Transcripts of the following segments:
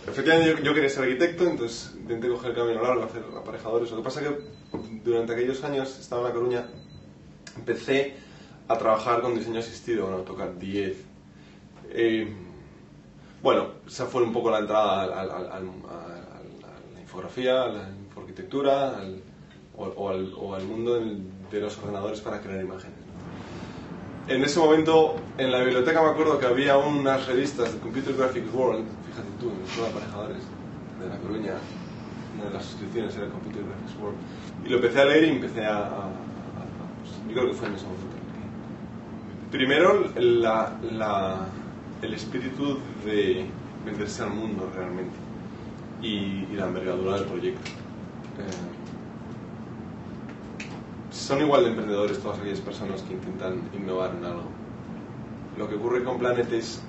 Efectivamente yo quería ser arquitecto, entonces intenté coger el camino largo, hacer aparejadores. Lo que pasa es que durante aquellos años, estaba en La Coruña, empecé a trabajar con diseño asistido, con AutoCAD 10. Bueno, esa fue un poco la entrada a la infografía, a la infoarquitectura, o al mundo de los ordenadores para crear imágenes. En ese momento, en la biblioteca me acuerdo que había unas revistas de Computer Graphics World, fíjate tú, en el Club de Aparejadores de La Coruña, una de las suscripciones era Computer Graphics World, y lo empecé a leer y empecé pues, yo creo que fue en ese momento. Primero, el espíritu de venderse al mundo realmente, y la envergadura del proyecto. Son igual de emprendedores todas aquellas personas que intentan innovar en algo. Lo que ocurre con Planet es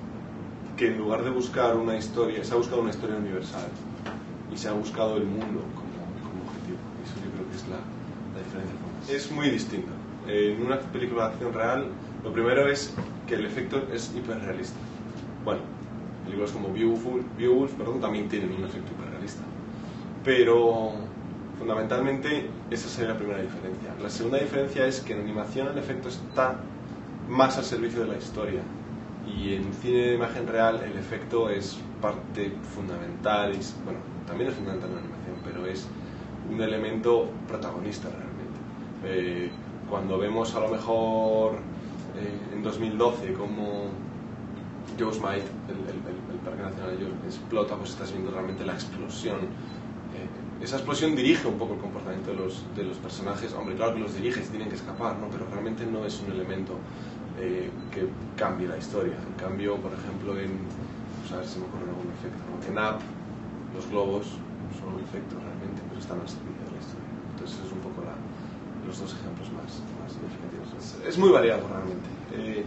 que en lugar de buscar una historia, se ha buscado una historia universal y se ha buscado el mundo como objetivo. Eso yo creo que es la diferencia. Es muy distinto. En una película de acción real, lo primero es que el efecto es hiperrealista. Bueno, películas como Beowulf, también tienen un efecto hiperrealista. Pero fundamentalmente esa sería la primera diferencia. La segunda diferencia es que en animación el efecto está más al servicio de la historia, y en cine de imagen real el efecto es parte fundamental, bueno, también es fundamental en la animación, pero es un elemento protagonista realmente. Cuando vemos a lo mejor en 2012 como Yosemite, el Parque Nacional de Yosemite, explota, pues estás viendo realmente la explosión. Esa explosión dirige un poco el comportamiento de los personajes. Hombre, claro que los dirige, se tienen que escapar, ¿no? Pero realmente no es un elemento que cambie la historia. En cambio, por ejemplo, pues a ver si me ocurre algún efecto, ¿no? En Up, los globos son un efecto realmente, pero están al servicio de la historia. Entonces es un poco los dos ejemplos más significativos. Es muy variado realmente.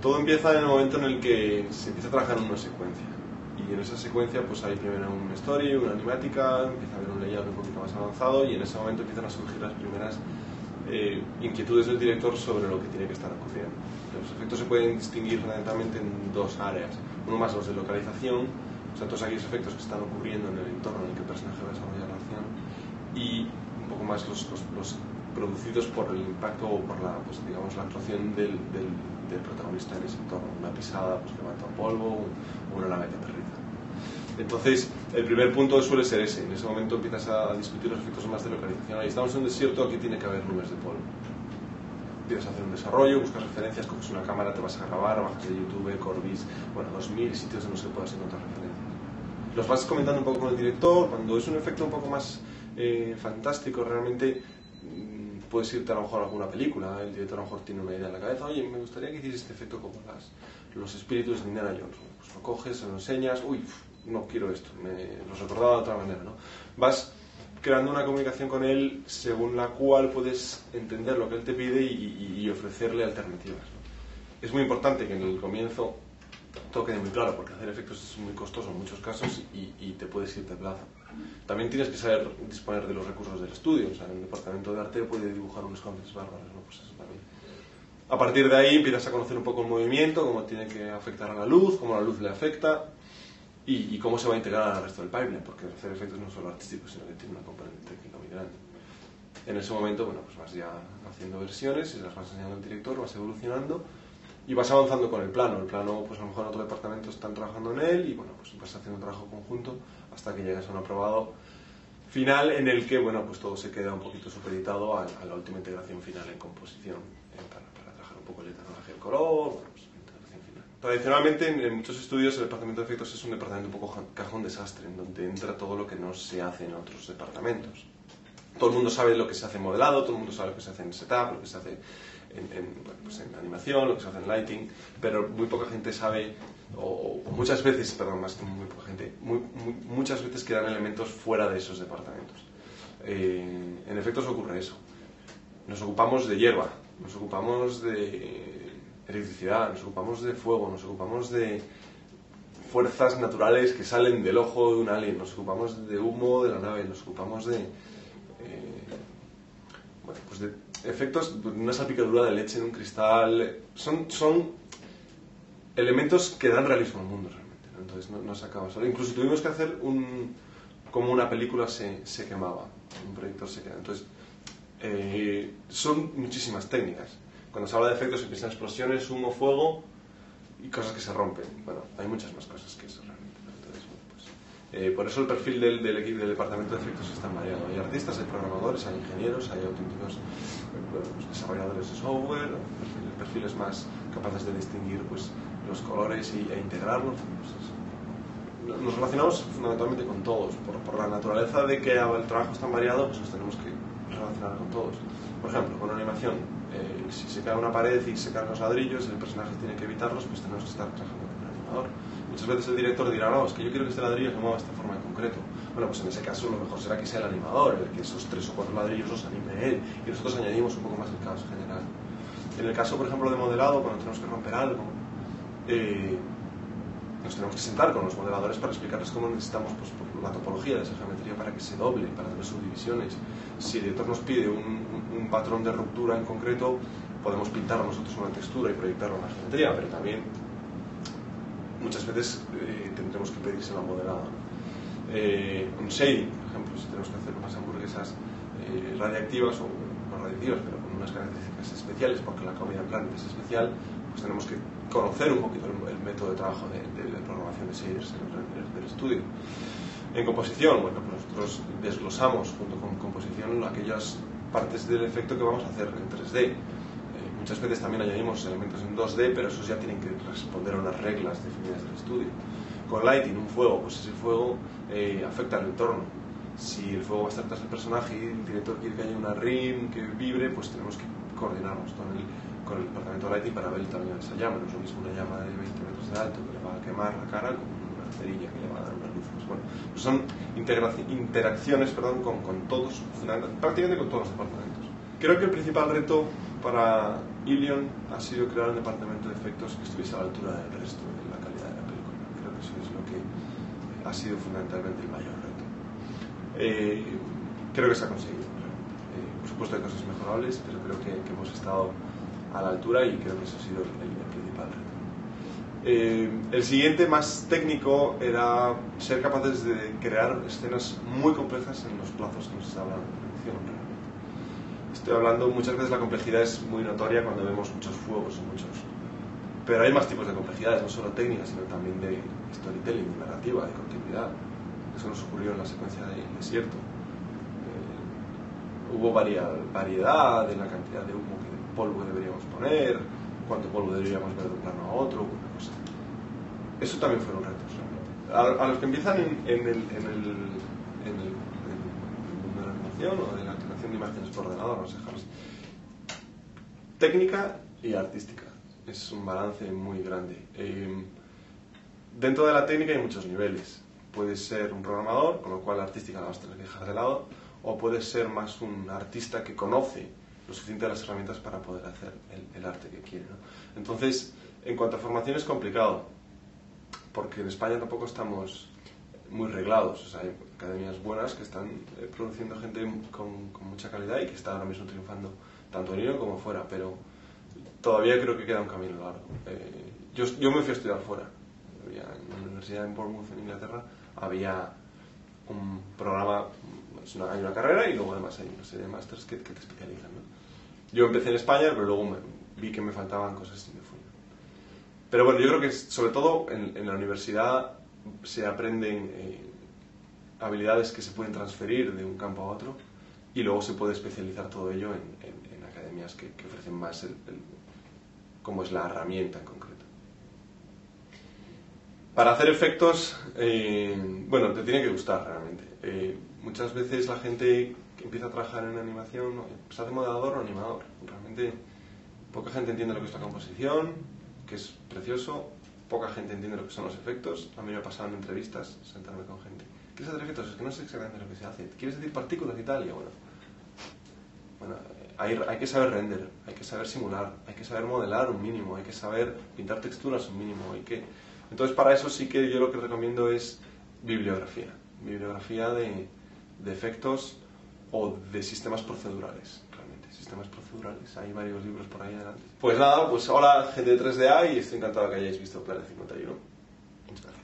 Todo empieza en el momento en el que se empieza a trabajar en una secuencia. Y en esa secuencia pues hay primero una story, una animática, empieza a haber un layout un poquito más avanzado, y en ese momento empiezan a surgir las primeras inquietudes del director sobre lo que tiene que estar ocurriendo. Los efectos se pueden distinguir fundamentalmente en dos áreas. Uno más los de localización, o sea, todos aquellos efectos que están ocurriendo en el entorno en el que el personaje va a desarrollar la acción, y un poco más los producidos por el impacto o por la actuación del protagonista en ese entorno. Una pisada pues levanta un polvo, o una nave que aterriza. Entonces, el primer punto suele ser ese. En ese momento empiezas a discutir los efectos más de localización. Ahí estamos en un desierto, aquí tiene que haber nubes de polvo. Empiezas a hacer un desarrollo, buscas referencias, coges una cámara, te vas a grabar, bajas de YouTube, Corbis, bueno, 2000 sitios en los que puedas encontrar referencias. Los vas comentando un poco con el director. Cuando es un efecto un poco más fantástico, realmente puedes irte a lo mejor a alguna película. El director a lo mejor tiene una idea en la cabeza: oye, me gustaría que hicieras este efecto como los espíritus de Indiana Jones. Pues lo coges, se lo enseñas, uy, no quiero esto, lo recordaba de otra manera, ¿no? Vas creando una comunicación con él según la cual puedes entender lo que él te pide y ofrecerle alternativas, ¿no? Es muy importante que en el comienzo todo quede muy claro, porque hacer efectos es muy costoso en muchos casos y te puedes ir de plazo. También tienes que saber disponer de los recursos del estudio. O sea, en el departamento de arte puede dibujar unos cómics bárbaros, ¿no? Pues eso también. A partir de ahí empiezas a conocer un poco el movimiento, cómo tiene que afectar a la luz, cómo la luz le afecta, y cómo se va a integrar al resto del pipeline, porque hacer efectos no es solo artístico, sino que tiene una componente técnica muy grande. En ese momento, bueno, pues vas ya haciendo versiones y las vas enseñando al director, vas evolucionando y vas avanzando con el plano. El plano, pues a lo mejor en otro departamento están trabajando en él, y bueno, pues vas haciendo un trabajo conjunto hasta que llegas a un aprobado final en el que, bueno, pues todo se queda un poquito supeditado a la última integración final en composición, para trabajar un poco el etanotaje del color, bueno, pues integración final. Tradicionalmente en muchos estudios el departamento de efectos es un departamento un poco cajón desastre, en donde entra todo lo que no se hace en otros departamentos. Todo el mundo sabe lo que se hace en modelado, todo el mundo sabe lo que se hace en setup, lo que se hace en animación, lo que se hace en lighting, pero muy poca gente sabe, o muchas veces, perdón, más que muy poca gente, muchas veces quedan elementos fuera de esos departamentos. En efectos ocurre eso. Nos ocupamos de hierba, nos ocupamos de electricidad, nos ocupamos de fuego, nos ocupamos de fuerzas naturales que salen del ojo de un alien, nos ocupamos de humo de la nave, nos ocupamos de pues de efectos, una salpicadura de leche en un cristal. Son elementos que dan realismo al mundo realmente, ¿no? entonces no se acaba solo. Incluso tuvimos que hacer como una película se quemaba, un proyector se queda. Entonces, son muchísimas técnicas. Cuando se habla de efectos se piensan explosiones, humo, fuego y cosas que se rompen. Bueno, hay muchas más cosas que eso realmente. Entonces, bueno, pues, por eso el perfil del equipo del departamento de efectos es tan variado. Hay artistas, hay programadores, hay ingenieros, hay auténticos pues, desarrolladores de software, perfiles más capaces de distinguir pues, los colores e integrarlos. Pues, nos relacionamos fundamentalmente con todos. Por la naturaleza de que el trabajo es tan variado, pues nos tenemos que relacionar con todos. Por ejemplo, con una animación, si se cae una pared y se caen los ladrillos, el personaje tiene que evitarlos, pues tenemos que estar trabajando con el animador. Muchas veces el director dirá, no, es que yo quiero que este ladrillo se mueva de esta forma en concreto. Bueno, pues en ese caso lo mejor será que sea el animador, el que esos 3 o 4 ladrillos los anime él, y nosotros añadimos un poco más el caos general. En el caso, por ejemplo, de modelado, cuando tenemos que romper algo, nos tenemos que sentar con los modeladores para explicarles cómo necesitamos pues, la topología de esa geometría para que se doble, para tener subdivisiones. Si el director nos pide un patrón de ruptura en concreto, podemos pintar nosotros una textura y proyectarlo en la geometría, pero también muchas veces tendremos que pedírselo al modelado. Un shading, por ejemplo, si tenemos que hacer unas hamburguesas radiactivas o no radiactivas, pero con unas características especiales, porque la comida en Planet es especial, pues tenemos que conocer un poquito el método de trabajo de programación de shaders en el render del estudio. En composición, bueno, pues nosotros desglosamos junto con composición aquellas partes del efecto que vamos a hacer en 3D. Muchas veces también añadimos elementos en 2D, pero esos ya tienen que responder a unas reglas definidas del estudio. Con lighting, un fuego, pues ese fuego afecta al entorno. Si el fuego va a estar tras el personaje y el director quiere que haya una rim que vibre, pues tenemos que coordinarnos con el departamento de lighting para ver el tamaño de esa llama. No es lo mismo una llama de 20 metros de alto que le va a quemar la cara como una cerilla que le va a dar una luz. Pues bueno, pues son interacciones con todos, prácticamente con todos los departamentos. Creo que el principal reto para Ilion ha sido crear un departamento de efectos que estuviese a la altura del resto de la calidad de la película. Creo que eso es lo que ha sido fundamentalmente el mayor reto. Creo que se ha conseguido. Por supuesto hay cosas mejorables, pero creo que hemos estado a la altura y creo que eso ha sido el principal reto. El siguiente, más técnico, era ser capaces de crear escenas muy complejas en los plazos que nos está hablando de producción. Estoy hablando, muchas veces la complejidad es muy notoria cuando vemos muchos fuegos, pero hay más tipos de complejidades, no solo técnicas, sino también de storytelling, de narrativa, de continuidad. Eso nos ocurrió en la secuencia del desierto. Hubo variedad en la cantidad de humo que polvo deberíamos poner, cuánto polvo deberíamos ver de un plano a otro, una cosa. Eso también fueron retos. A los que empiezan en el mundo de la animación o de la creación de imágenes por ordenador, vamos a dejarlos. Técnica y artística. Es un balance muy grande. Dentro de la técnica hay muchos niveles. Puedes ser un programador, con lo cual la artística la vas a tener que dejar de lado, o puedes ser más un artista que conoce lo suficiente de las herramientas para poder hacer el arte que quiere, ¿no? Entonces, en cuanto a formación es complicado, porque en España tampoco estamos muy reglados. O sea, hay academias buenas que están produciendo gente con mucha calidad y que está ahora mismo triunfando tanto en Ilion como fuera, pero todavía creo que queda un camino largo. Yo me fui a estudiar fuera. En la universidad en Bournemouth, en Inglaterra, había un programa, hay una carrera y luego además hay una serie de másters que te especializan, ¿no? Yo empecé en España, pero luego vi que me faltaban cosas y me fui. Pero bueno, yo creo que sobre todo en la universidad se aprenden habilidades que se pueden transferir de un campo a otro y luego se puede especializar todo ello en academias que ofrecen más cómo es la herramienta en concreto. Para hacer efectos, bueno, te tiene que gustar realmente. Muchas veces la gente que empieza a trabajar en animación se hace modelador o animador. Realmente poca gente entiende lo que es la composición, que es precioso. Poca gente entiende lo que son los efectos. A mí me ha pasado en entrevistas sentarme con gente. ¿Quieres hacer efectos? Es que no sé exactamente lo que se hace. ¿Quieres decir partículas y tal? Y bueno, hay que saber render, hay que saber simular, hay que saber modelar un mínimo, hay que saber pintar texturas un mínimo, Entonces para eso sí que yo lo que recomiendo es bibliografía de efectos o de sistemas procedurales, realmente, sistemas procedurales. Hay varios libros por ahí adelante. Pues nada, pues hola gente de 3DA y estoy encantado que hayáis visto Planet 51. Muchas gracias.